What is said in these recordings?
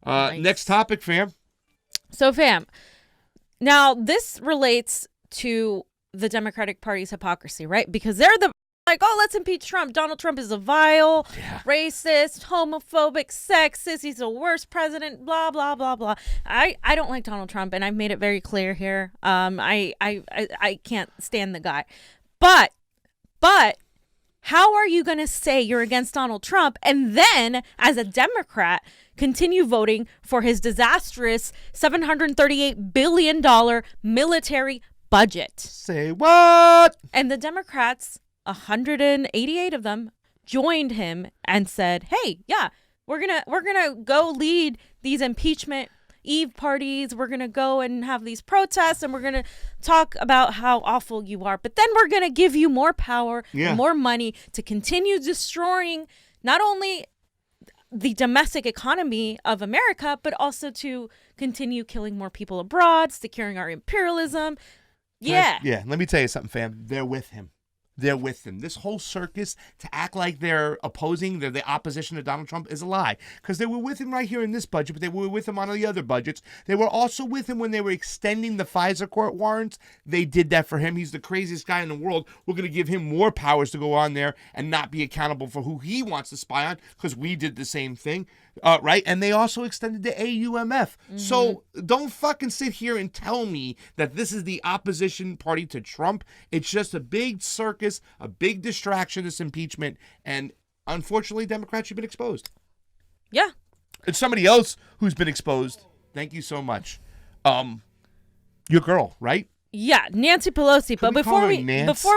Nice. Next topic, fam. So, fam, now this relates to the Democratic Party's hypocrisy, right? Because they're like, oh, let's impeach Trump. Donald Trump is a vile, racist, homophobic, sexist. He's the worst president, blah, blah, blah, blah. I don't like Donald Trump, and I've made it very clear here. I can't stand the guy. But how are you going to say you're against Donald Trump and then, as a Democrat, continue voting for his disastrous $738 billion military budget? Say what? And the Democrats, 188 of them, joined him and said, hey, yeah, we're gonna go lead these impeachment Eve parties. We're going to go and have these protests, and we're going to talk about how awful you are. But then we're going to give you more power, more money to continue destroying not only the domestic economy of America, but also to continue killing more people abroad, securing our imperialism. Yeah. Let me tell you something, fam. They're with him. They're with him. This whole circus to act like they're opposing, they're the opposition to Donald Trump is a lie. Because they were with him right here in this budget, but they were with him on the other budgets. They were also with him when they were extending the FISA court warrants. They did that for him. He's the craziest guy in the world. We're going to give him more powers to go on there and not be accountable for who he wants to spy on, because we did the same thing. Right? And they also extended the AUMF. Mm-hmm. So don't fucking sit here and tell me that this is the opposition party to Trump. It's just a big circus, a big distraction, this impeachment. And unfortunately, Democrats have been exposed. Yeah. It's somebody else who's been exposed. Thank you so much. Your girl, right? Yeah, Nancy Pelosi. But before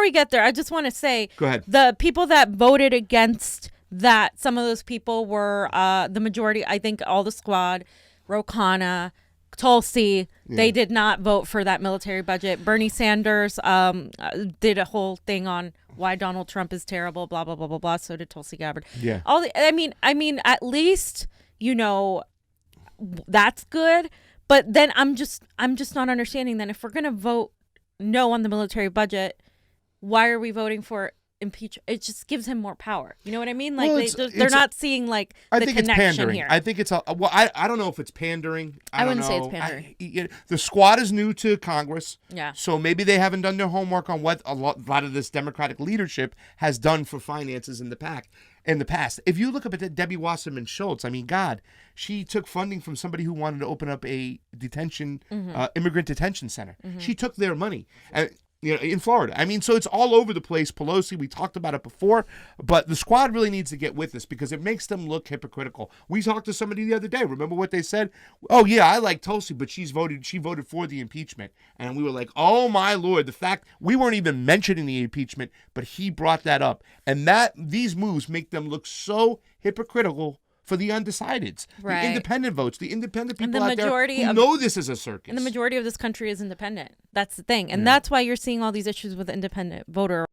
we get there, I just want to say, go ahead. The people that voted against that, some of those people were the majority. I think all the squad, Ro Khanna, Tulsi, they did not vote for that military budget. Bernie Sanders did a whole thing on why Donald Trump is terrible, blah, blah, blah, blah, blah. So did Tulsi Gabbard. Yeah. I mean, at least, that's good. But then I'm just not understanding then, if we're going to vote no on the military budget, why are we voting for impeach? It just gives him more power. You know what I mean? Like, well, they're not seeing like the connection it's pandering here. I think it's I don't know if it's pandering. I wouldn't say it's pandering. The squad is new to Congress. Yeah. So maybe they haven't done their homework on what a lot of this Democratic leadership has done for finances in the past. If you look up at Debbie Wasserman Schultz, I mean, God, she took funding from somebody who wanted to open up a immigrant detention center. Mm-hmm. She took their money. In Florida. I mean, so it's all over the place. Pelosi, we talked about it before, but the squad really needs to get with this because it makes them look hypocritical. We talked to somebody the other day. Remember what they said? Oh, yeah, I like Tulsi, but she voted for the impeachment. And we were like, oh, my Lord, the fact we weren't even mentioning the impeachment, but he brought that up. And these moves make them look so hypocritical for the undecideds, the independent votes, the independent people out there who know this is a circus. And the majority of this country is independent. That's the thing. And that's why you're seeing all these issues with independent voter